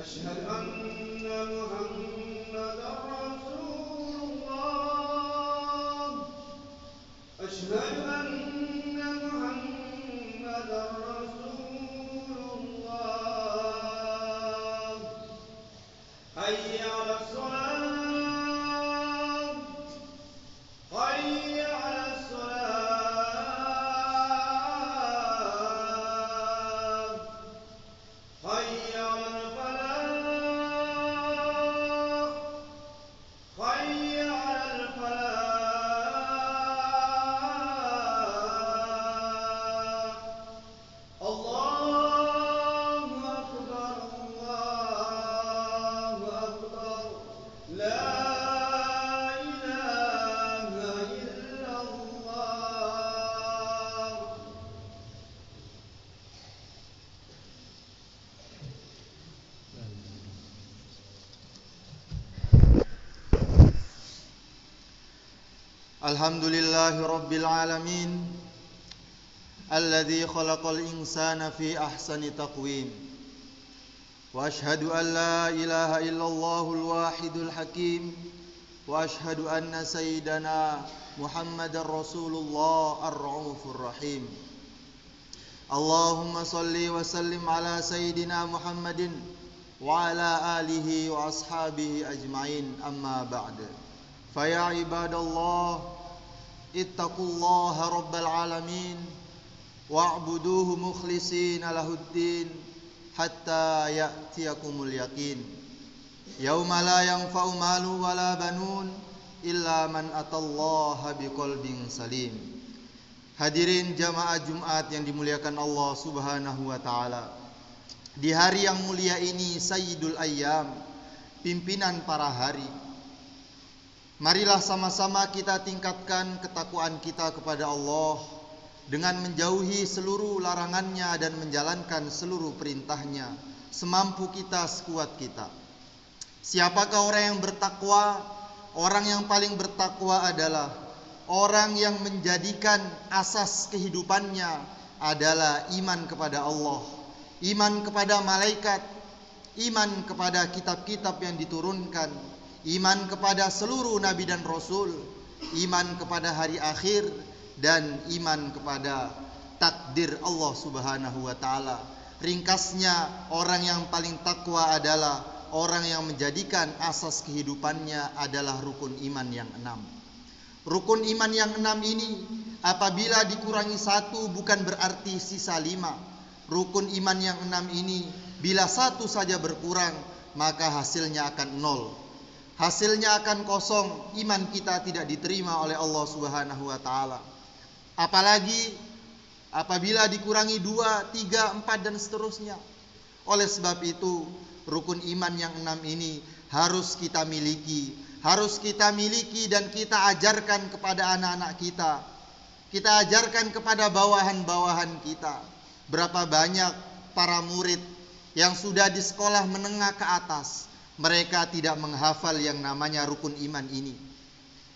أشهد أن محمدا رسول الله. أشهد أن محمدا رسول الله. حي على الصلاة. حي على الصلاة. حي على الفلاح. حي على الفلاح. الله أكبر. الله أكبر. لا إله إلا الله. Alhamdulillahi Rabbil Alamin Alladhi khalaqal insana fi ahsani taqwim. Wa ashhadu an la ilaha illallahul wahidul hakim. Wa ashhadu anna sayyidana Muhammadar Rasulullah ar-raufur rahim. Allahumma salli wa sallim ala sayyidina Muhammadin wa ala alihi wa ashabihi ajma'in, amma ba'd. Faya ibadallah, ittaqullaha rabbal alamin wa'buduhu mukhlisina lahuddin hatta ya'tiyakumul yaqin. Yauma la yanfa'u malu wala banun illa man atallaha biqalbin salim. Hadirin jamaah Jumat yang dimuliakan Allah Subhanahu wa taala. Di hari yang mulia ini, Sayyidul Ayyam, pimpinan para hari, marilah sama-sama kita tingkatkan ketakwaan kita kepada Allah dengan menjauhi seluruh larangannya dan menjalankan seluruh perintahnya semampu kita, sekuat kita. Siapakah orang yang bertakwa? Orang yang paling bertakwa adalah orang yang menjadikan asas kehidupannya adalah iman kepada Allah, iman kepada malaikat, iman kepada kitab-kitab yang diturunkan, iman kepada seluruh nabi dan rasul, iman kepada hari akhir, dan iman kepada takdir Allah Subhanahu wa taala. Ringkasnya, orang yang paling takwa adalah orang yang menjadikan asas kehidupannya adalah rukun iman yang 6. Rukun iman yang 6 ini apabila dikurangi 1 bukan berarti sisa 5. Rukun iman yang 6 ini bila 1 saja berkurang maka hasilnya akan 0. Hasilnya akan kosong, iman kita tidak diterima oleh Allah Subhanahu wa taala. Apalagi apabila dikurangi 2, 3, 4 dan seterusnya. Oleh sebab itu, rukun iman yang 6 ini harus kita miliki, dan kita ajarkan kepada anak-anak kita. Kita ajarkan kepada bawahan-bawahan kita. Berapa banyak para murid yang sudah di sekolah menengah ke atas, mereka tidak menghafal yang namanya rukun iman ini.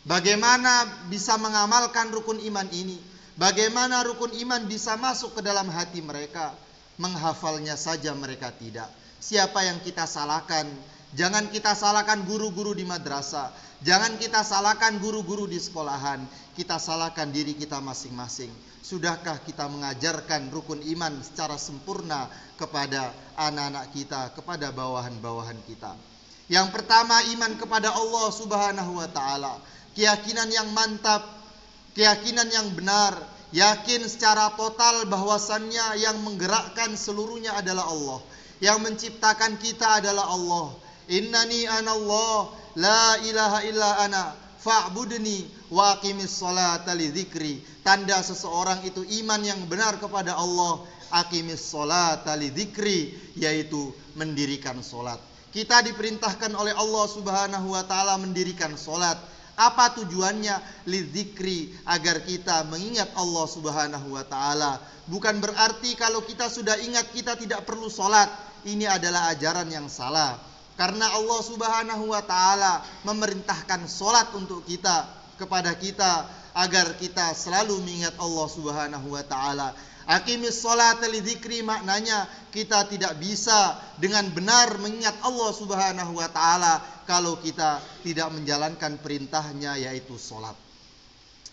Bagaimana bisa mengamalkan rukun iman ini? Bagaimana rukun iman bisa masuk ke dalam hati mereka? Menghafalnya saja mereka tidak. Siapa yang kita salahkan? Jangan kita salahkan guru-guru di madrasah. Jangan kita salahkan guru-guru di sekolahan. Kita salahkan diri kita masing-masing. Sudahkah kita mengajarkan rukun iman secara sempurna kepada anak-anak kita, kepada bawahan-bawahan kita? Yang pertama, iman kepada Allah Subhanahu wa taala. Keyakinan yang mantap, keyakinan yang benar, yakin secara total bahwasannya yang menggerakkan seluruhnya adalah Allah. Yang menciptakan kita adalah Allah. Innani anallah, la ilaha illa ana, fa'budni wa aqimis sholata li dzikri. Tanda seseorang itu iman yang benar kepada Allah, aqimis sholata li dzikri, yaitu mendirikan solat. Kita diperintahkan oleh Allah Subhanahu wa taala mendirikan solat. Apa tujuannya? Lidzikri, agar kita mengingat Allah Subhanahu wa taala. Bukan berarti kalau kita sudah ingat kita tidak perlu solat. Ini adalah ajaran yang salah. Karena Allah Subhanahu wa taala memerintahkan solat untuk kita, kepada kita, agar kita selalu mengingat Allah Subhanahu wa taala. Aqimis sholata lidzikri maknanya kita tidak bisa dengan benar mengingat Allah Subhanahu wa taala kalau kita tidak menjalankan perintahnya yaitu salat.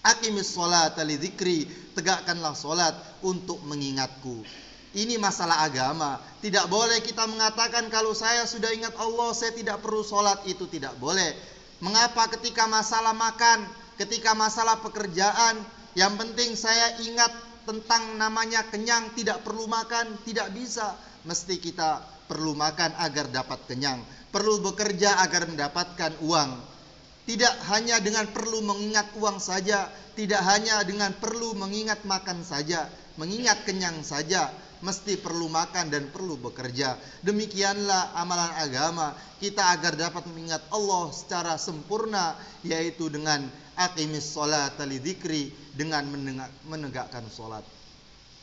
Aqimis sholata lidzikri, tegakkanlah salat untuk mengingatku. Ini masalah agama. Tidak boleh kita mengatakan kalau saya sudah ingat Allah, saya tidak perlu sholat. Itu tidak boleh. Mengapa ketika masalah makan, ketika masalah pekerjaan, yang penting saya ingat tentang namanya kenyang, tidak perlu makan? Tidak bisa. Mesti kita perlu makan agar dapat kenyang. Perlu bekerja agar mendapatkan uang. Tidak hanya dengan perlu mengingat uang saja, tidak hanya dengan perlu mengingat makan saja, mengingat kenyang saja. Mesti perlu makan dan perlu bekerja. Demikianlah amalan agama kita agar dapat mengingat Allah secara sempurna, yaitu dengan aqimis sholata lidzikri, dengan menegakkan salat.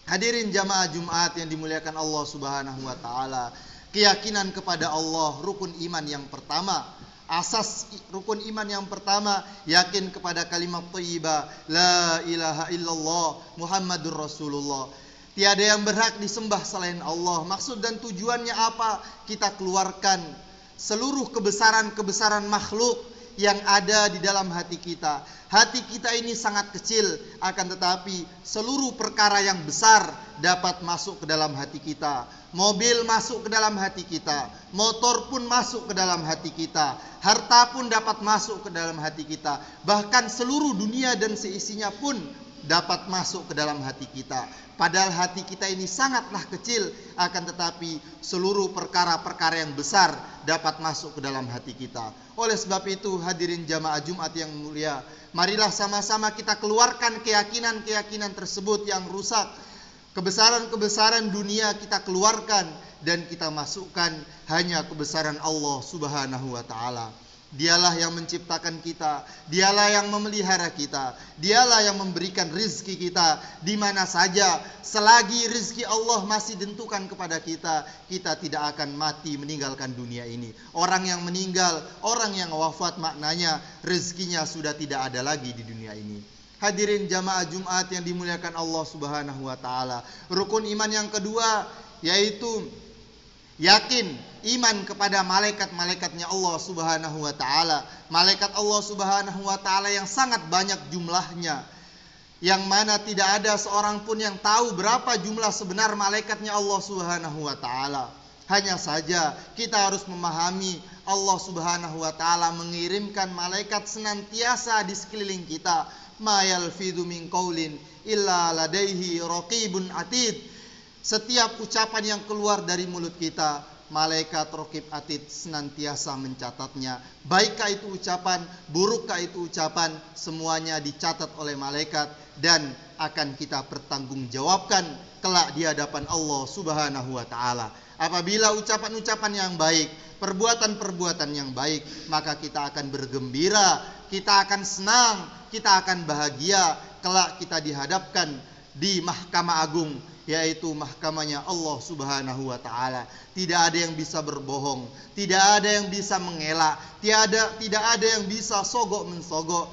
Hadirin jamaah Jumat yang dimuliakan Allah Subhanahu wa taala, keyakinan kepada Allah rukun iman yang pertama. Asas rukun iman yang pertama, yakin kepada kalimat thayyibah la ilaha illallah Muhammadur Rasulullah. Tiada yang berhak disembah selain Allah. Maksud dan tujuannya apa? Kita keluarkan seluruh kebesaran-kebesaran makhluk yang ada di dalam hati kita. Hati kita ini sangat kecil, akan tetapi seluruh perkara yang besar dapat masuk ke dalam hati kita. Mobil masuk ke dalam hati kita, motor pun masuk ke dalam hati kita, harta pun dapat masuk ke dalam hati kita. Bahkan seluruh dunia dan seisinya pun dapat masuk ke dalam hati kita. Padahal hati kita ini sangatlah kecil, akan tetapi seluruh perkara-perkara yang besar dapat masuk ke dalam hati kita. Oleh sebab itu, hadirin jamaah Jumat yang mulia, marilah sama-sama kita keluarkan keyakinan-keyakinan tersebut yang rusak. Kebesaran-kebesaran dunia kita keluarkan dan kita masukkan hanya kebesaran Allah Subhanahu wa taala. Dialah yang menciptakan kita, dialah yang memelihara kita, dialah yang memberikan rizki kita di mana saja. Selagi rizki Allah masih ditentukan kepada kita, kita tidak akan mati meninggalkan dunia ini. Orang yang meninggal, orang yang wafat, maknanya rizkinya sudah tidak ada lagi di dunia ini. Hadirin jamaah Jumat yang dimuliakan Allah Subhanahu wa taala, rukun iman yang kedua yaitu yakin iman kepada malaikat-malaikatnya Allah Subhanahu wa taala. Malaikat Allah Subhanahu wa taala yang sangat banyak jumlahnya, yang mana tidak ada seorang pun yang tahu berapa jumlah sebenar malaikatnya Allah Subhanahu wa taala. Hanya saja kita harus memahami Allah Subhanahu wa taala mengirimkan malaikat senantiasa di sekeliling kita. Ma yalfidhu min qaulin illa ladaihi raqibun atid. Setiap ucapan yang keluar dari mulut kita, malaikat raqib atid senantiasa mencatatnya. Baikkah itu ucapan, burukkah itu ucapan, semuanya dicatat oleh malaikat dan akan kita pertanggungjawabkan kelak di hadapan Allah Subhanahu wa taala. Apabila ucapan-ucapan yang baik, perbuatan-perbuatan yang baik, maka kita akan bergembira, kita akan senang, kita akan bahagia kelak kita dihadapkan di Mahkamah Agung, yaitu mahkamahnya Allah Subhanahu wa taala. Tidak ada yang bisa berbohong, tidak ada yang bisa mengelak, tidak ada yang bisa sogok mensogok,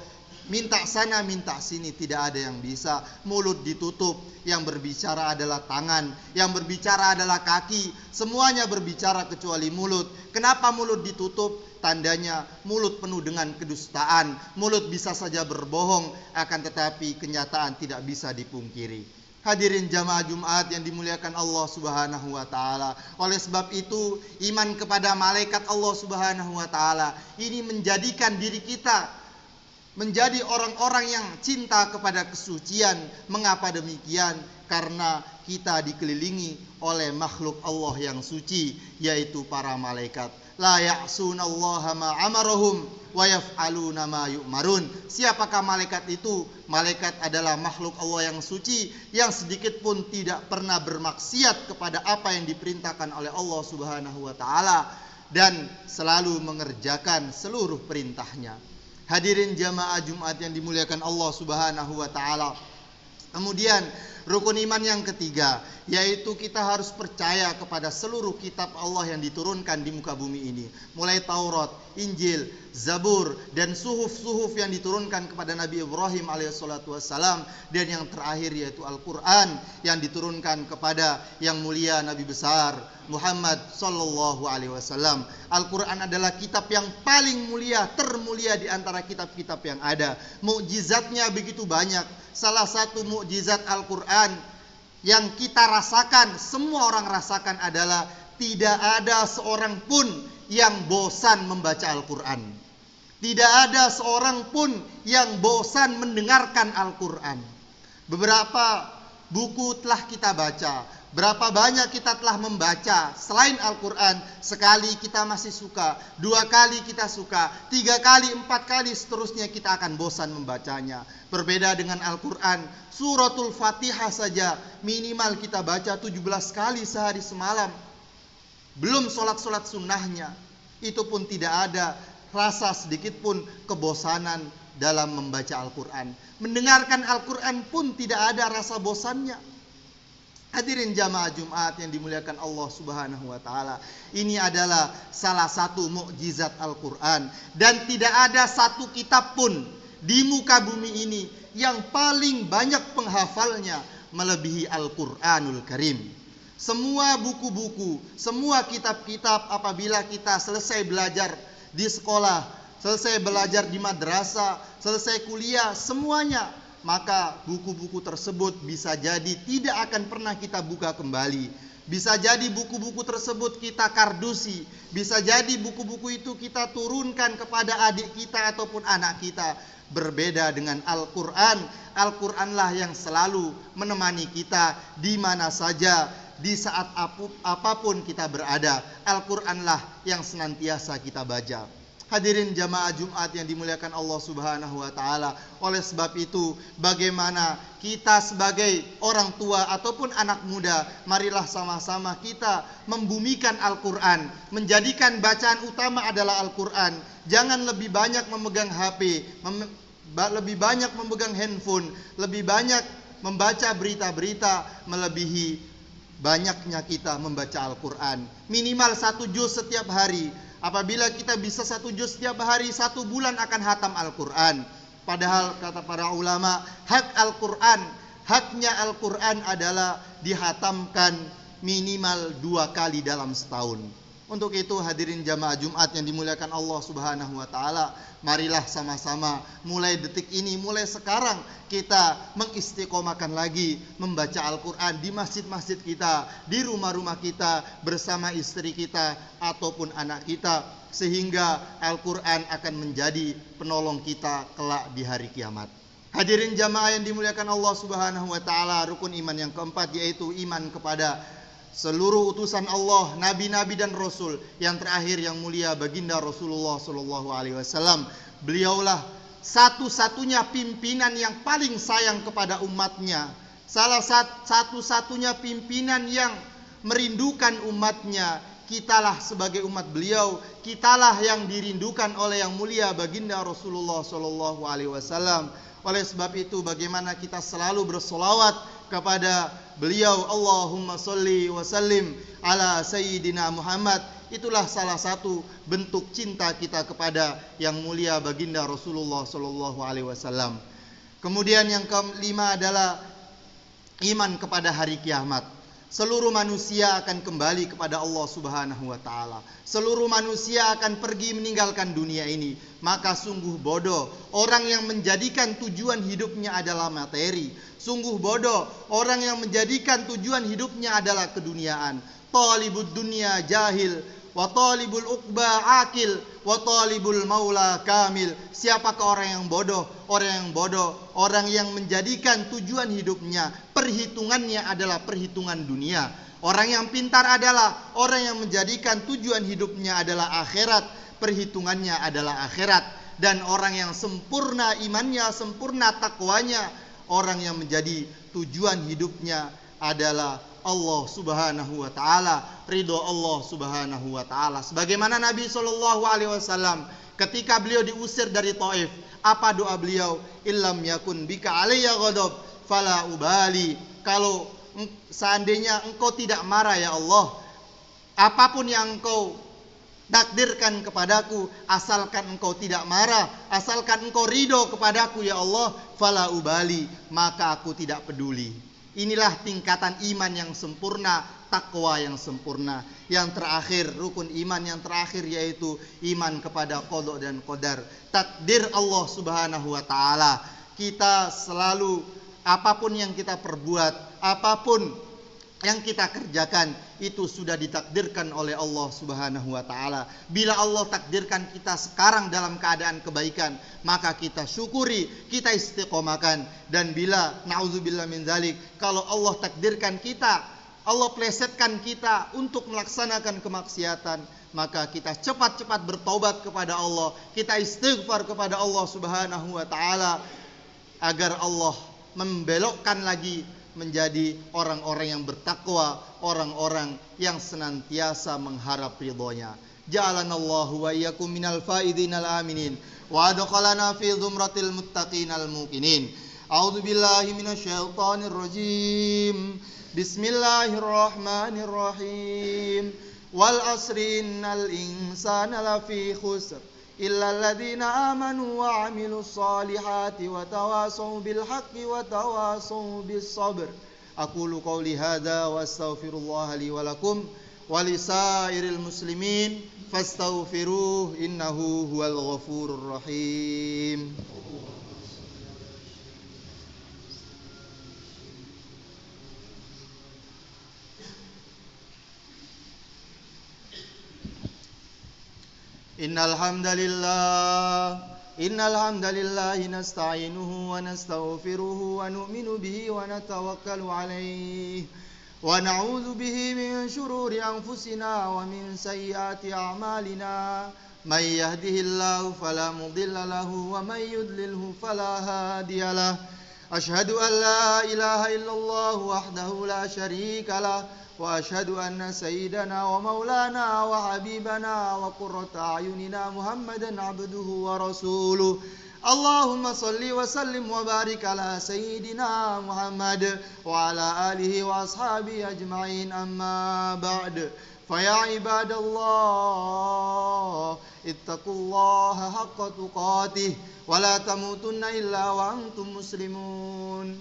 minta sana minta sini, tidak ada yang bisa. Mulut ditutup, yang berbicara adalah tangan, yang berbicara adalah kaki, semuanya berbicara kecuali mulut. Kenapa mulut ditutup? Tandanya mulut penuh dengan kedustaan, mulut bisa saja berbohong, akan tetapi kenyataan tidak bisa dipungkiri. Hadirin jamaah Jumat yang dimuliakan Allah Subhanahu wa taala. Oleh sebab itu, iman kepada malaikat Allah Subhanahu wa taala ini menjadikan diri kita menjadi orang-orang yang cinta kepada kesucian. Mengapa demikian? Karena kita dikelilingi oleh makhluk Allah yang suci, yaitu para malaikat. La ya'sunallaha ma amarahum wa yaf'aluna ma yu'marun. Siapakah malaikat itu? Malaikat adalah makhluk Allah yang suci, yang sedikit pun tidak pernah bermaksiat kepada apa yang diperintahkan oleh Allah Subhanahu wa taala dan selalu mengerjakan seluruh perintahnya. Hadirin jamaah Jumat yang dimuliakan Allah Subhanahu wa taala. Kemudian Rukun iman yang ketiga, yaitu kita harus percaya kepada seluruh kitab Allah yang diturunkan di muka bumi ini. Mulai Taurat, Injil, Zabur, dan suhuf-suhuf yang diturunkan kepada Nabi Ibrahim alaihissalatu wassalam. Dan yang terakhir yaitu Al-Quran yang diturunkan kepada yang mulia Nabi besar Muhammad sallallahu alaihi wasallam. Al-Quran adalah kitab yang paling mulia, termulia di antara kitab-kitab yang ada. Mukjizatnya begitu banyak. Salah satu mukjizat Al-Quran yang kita rasakan, semua orang rasakan adalah tidak ada seorang pun yang bosan membaca Al-Quran. Tidak ada seorang pun yang bosan mendengarkan Al-Quran. Beberapa buku telah kita baca, berapa banyak kita telah membaca selain Al-Quran. Sekali kita masih suka, 2 kali kita suka, 3 kali, 4 kali, seterusnya kita akan bosan membacanya. Berbeda dengan Al-Quran, suratul Fatihah saja minimal kita baca 17 kali sehari semalam. Belum sholat-sholat sunnahnya, itu pun tidak ada rasa sedikit pun kebosanan dalam membaca Al-Quran. Mendengarkan Al-Quran pun tidak ada rasa bosannya. Hadirin jamaah Jumat yang dimuliakan Allah Subhanahu wa taala. Ini adalah salah satu mukjizat Al-Quran, dan tidak ada satu kitab pun di muka bumi ini yang paling banyak penghafalnya melebihi Al-Quranul Karim. Semua buku-buku, semua kitab-kitab apabila kita selesai belajar di sekolah, selesai belajar di madrasah, selesai kuliah, semuanya, maka buku-buku tersebut bisa jadi tidak akan pernah kita buka kembali. Bisa jadi buku-buku tersebut kita kardusi, bisa jadi buku-buku itu kita turunkan kepada adik kita ataupun anak kita. Berbeda dengan Al-Quran, Al-Quranlah yang selalu menemani kita di mana saja, di saat apapun kita berada. Al-Quranlah yang senantiasa kita baca. Hadirin jamaah Jumat yang dimuliakan Allah Subhanahu wa taala. Oleh sebab itu, bagaimana kita sebagai orang tua ataupun anak muda, marilah sama-sama kita membumikan Al-Quran, menjadikan bacaan utama adalah Al-Quran. Jangan lebih banyak memegang HP, lebih banyak memegang handphone, lebih banyak membaca berita-berita, melebihi banyaknya kita membaca Al-Quran. Minimal 1 juz setiap hari. Apabila kita bisa 1 juz setiap hari, 1 bulan akan hatam Al-Quran. Padahal kata para ulama, hak Al-Quran, haknya Al-Quran adalah dihatamkan minimal 2 kali dalam setahun. Untuk itu hadirin jamaah Jumat yang dimuliakan Allah Subhanahu wa taala, marilah sama-sama mulai detik ini, mulai sekarang kita mengistiqomahkan lagi membaca Al-Quran di masjid-masjid kita, di rumah-rumah kita, bersama istri kita ataupun anak kita, sehingga Al-Quran akan menjadi penolong kita kelak di hari kiamat. Hadirin jamaah yang dimuliakan Allah Subhanahu wa taala, rukun iman yang keempat yaitu iman kepada seluruh utusan Allah, nabi-nabi dan rasul. Yang terakhir yang mulia baginda Rasulullah sallallahu alaihi wasallam. Beliaulah satu-satunya pimpinan yang paling sayang kepada umatnya. Salah satu-satunya pimpinan yang merindukan umatnya. Kitalah sebagai umat beliau, kitalah yang dirindukan oleh yang mulia baginda Rasulullah sallallahu alaihi wasallam. Oleh sebab itu, bagaimana kita selalu bersolawat kepada beliau, Allahumma sholli wa sallim ala sayyidina Muhammad. Itulah salah satu bentuk cinta kita kepada yang mulia baginda Rasulullah sallallahu alaihi wasallam. Kemudian yang kelima adalah iman kepada hari kiamat. Seluruh manusia akan kembali kepada Allah Subhanahu wa taala. Seluruh manusia akan pergi meninggalkan dunia ini. Maka sungguh bodoh orang yang menjadikan tujuan hidupnya adalah materi. Sungguh bodoh orang yang menjadikan tujuan hidupnya adalah keduniaan. Talibud dunya jahil, wa talibul uqba akil, wa talibul maula kamil. Siapakah orang yang bodoh? Orang yang bodoh, orang yang menjadikan tujuan hidupnya, perhitungannya adalah perhitungan dunia. Orang yang pintar adalah orang yang menjadikan tujuan hidupnya adalah akhirat, perhitungannya adalah akhirat. Dan orang yang sempurna imannya, sempurna takwanya, orang yang menjadi tujuan hidupnya adalah Allah Subhanahu wa taala, ridho Allah Subhanahu wa taala. Sebagaimana Nabi sallallahu alaihi wasallam ketika beliau diusir dari Taif, apa doa beliau? Illam yakun bika alayya ghadab fala ubali. kalau seandainya engkau tidak marah ya Allah, apapun yang engkau takdirkan kepadaku, asalkan engkau tidak marah, asalkan engkau ridho kepadaku ya Allah, fala ubali, maka aku tidak peduli. Inilah tingkatan iman yang sempurna, takwa yang sempurna. Yang terakhir, rukun iman yang terakhir yaitu iman kepada qada dan qadar, takdir Allah Subhanahu wa taala. Kita selalu, apapun yang kita perbuat, apapun yang kita kerjakan, itu sudah ditakdirkan oleh Allah Subhanahu wa taala. Bila Allah takdirkan kita sekarang dalam keadaan kebaikan, maka kita syukuri, kita istiqomahkan. Dan bila na'udzubillah min dzalik, kalau Allah takdirkan kita, Allah plesetkan kita untuk melaksanakan kemaksiatan, maka kita cepat-cepat bertobat kepada Allah, kita istighfar kepada Allah Subhanahu wa taala, agar Allah membelokkan lagi menjadi orang-orang yang bertakwa, orang-orang yang senantiasa mengharap ridhonya. Ja'alanallahu wa iyyakum minal faidinal aminin wa adkhalana fi zumratil muttaqinal muqinin. A'udzu billahi minasyaitonir rajim. Bismillahirrahmanirrahim. Wal asri innal insana lafi khusr illa alladhina amanu wa 'amilus solihati wa tawasaw bil haqqi wa tawasaw bis sabr. Aqulu qawli hadza wa astaghfirullah li wa lakum wa lisairil muslimin fastaghfiruh innahu huwal ghafurur rahim. Innal hamdalillah nasta'inuhu wa nastaghfiruhu wa nu'minu bihi wa natawakkalu alayhi wa na'udzu bihi min shururi anfusina wa min sayyiati a'malina. May yahdihillahu fala mudilla lahu wa may yudlilhu fala hadiyalah. Asyhadu an la ilaha illallah wahdahu la syarika lah wa asyhadu anna sayyidana wa maulana wa habibana wa qurrata ayunina Muhammadan abduhu wa rasuluh. Allahumma salli wa sallim wa barik ala sayyidina Muhammad wa ala alihi wa ashabihi ajma'in, amma ba'd. Faya ibadallah, ittaqullaha haqqa tuqatih wa la tamutunna illa wa antum muslimun.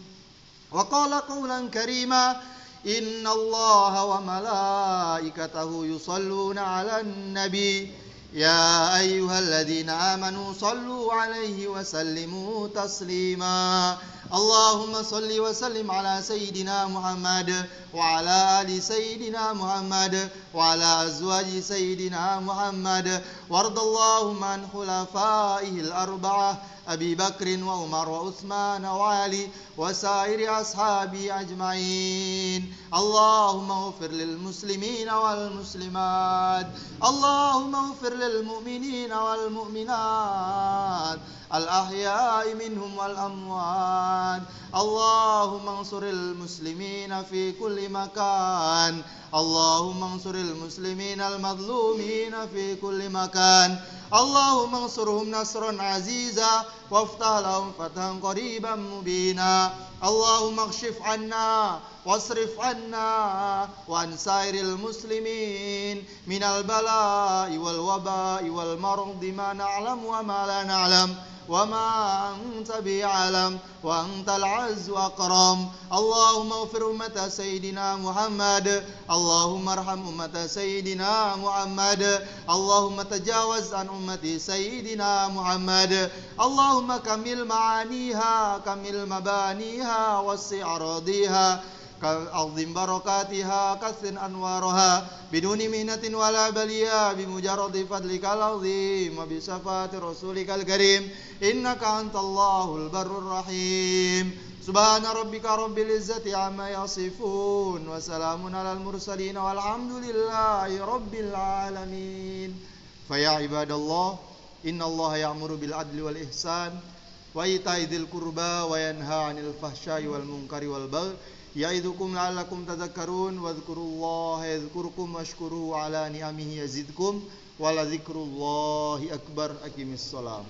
Wa qala qawlan karima, inna allaha wa malaikatahu yusalluna ala nabi ya ayyuhalladzina amanu sallu alaihi wa sallimu taslima. Allahumma salli wa sallim ala sayyidina Muhammad wa ala ali sayyidina Muhammad wa ala azwaji sayyidina Muhammad wardallahumma an khulafaihil arba'ah Abi Bakrin wa Umar wa Utsman wa Ali wa sairi ashabi ajma'in. Allahumma ighfir lil muslimina wal muslimat, Allahumma ighfir lil mu'minina wal mu'minat, al ahya'i minhum wal amwat. Allahumma ansuril muslimina fi kulli makan, Allahumma ansuril muslimina al madlumina fi kulli makan. Allahumma ansurhum nasran aziza waftah lahum fathan qariban mubina. Allahumma kshif anna wasrif anna wa an sairil muslimin minal bala'i wal waba'i wal mardi ma na'lam wa ma la na'lam wa ma anta bi'alam wa antal azzu akram. Allahumma ighfir ummata sayyidina Muhammad, Allahumma arham ummata sayyidina Muhammad, Allahumma tajawaz an ummati sayyidina Muhammad. Allahumma kamil ma'aniha, kamil mabaniha, wasi' aradiha, azim barakatiha, kathir anwaraha, biduni mihnatin wala baliya, bimujarradi fadlikal azim wa bisafati rasulikal karim, innaka antallahul barrur rahim. Subhana rabbika rabbil izzati amma yasifun wa salamun alal mursalin walhamdulillahi rabbil alamin. Faya ibadallah, innallaha ya'muru bil adli wal ihsan wa ita'i dzil qurba wa yanha 'anil fahsya'i wal munkari wal baghi ya'idukum la'allakum tadhakkarun wadhkurullaha yadhkurkum washkuruhu 'ala ni'amihi yazidkum wa la dzikrullahi akbar. Aqimis shalah.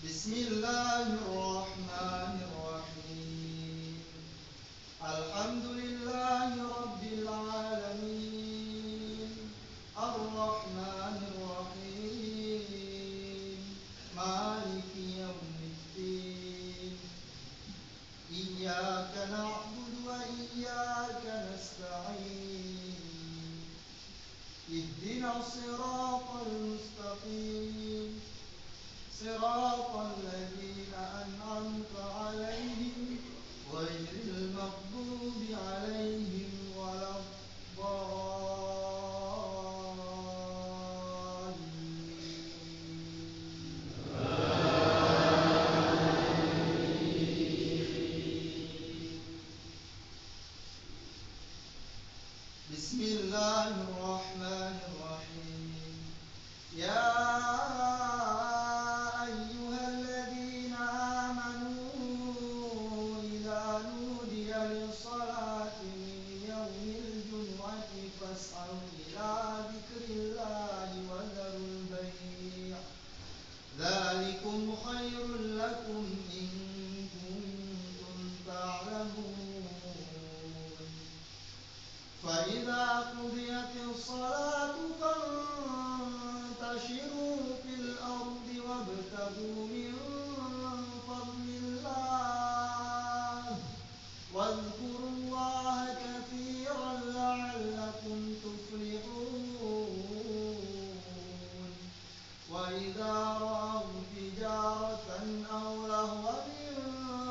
Bismillahirrahmanirrahim. Alhamdulillahirabbil arrahmanirrahim. Maliki yaumiddin. Iyyaka na'budu wa iyyaka nasta'in. Ihdinas siratal mustaqim. صراط الذين أنعمت عليهم غير المغضوب عليهم ولا الضالين. بسم الله الرحمن الرحيم. يا فاسعوا إلى ذكر الله وذروا البيع ذلكم خير لكم إن كنتم تعلمون. فإذا قضيت الصلاة فانتشروا في الأرض وابتغوا من فضل الله واذكروا الله كثيرا لعلكم تفلحون. وإذا رأوا تجارة أو لهوا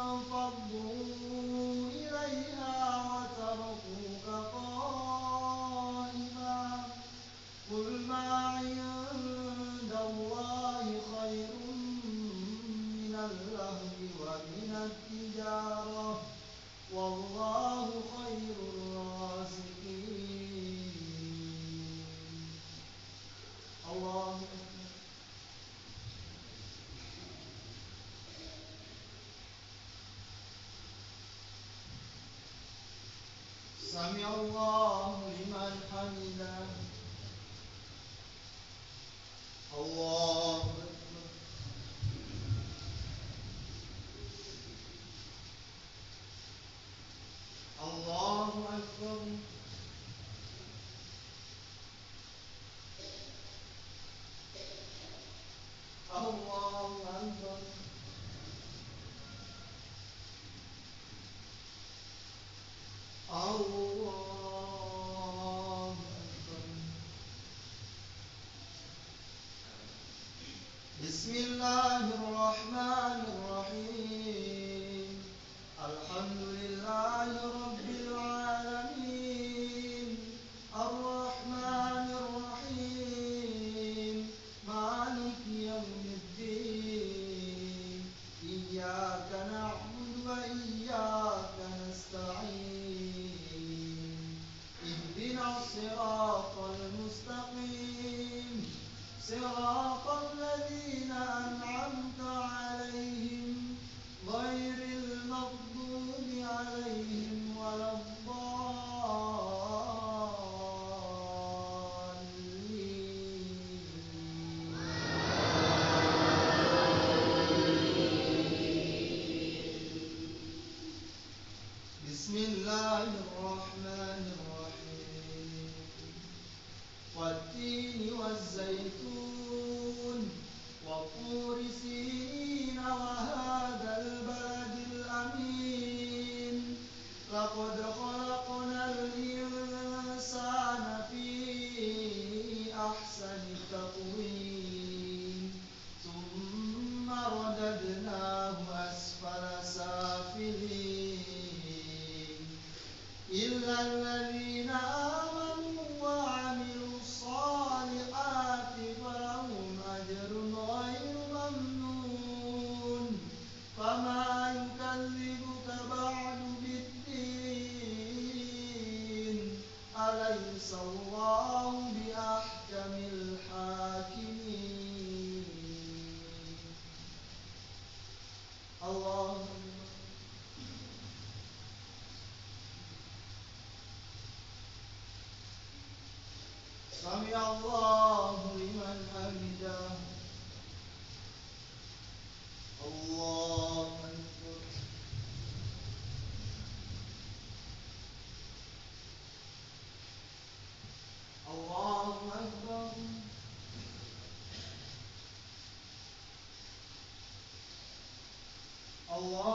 انفضوا إليها وتركوك قائما. قل ما عند الله خير من اللهو ومن التجارة والله خير الرازقين. الله أكبر. سمع الله لمن حمده. الله أكبر. الله أكبر. الله أكبر. الله أكبر. بسم الله الرحمن الرحيم. الحمد لله رب العالمين الرحمن الرحيم مالك يوم الدين. إياك نعبد وإياك نستعين. اهدنا الصراط المستقيم صراط الذين أنعمت عليهم غير المغضوب عليهم ولا الضالين. بسم الله الرحمن الرحيم. والتين والزيتون سمع الله لمن حمده الله أكبر الله أكبر الله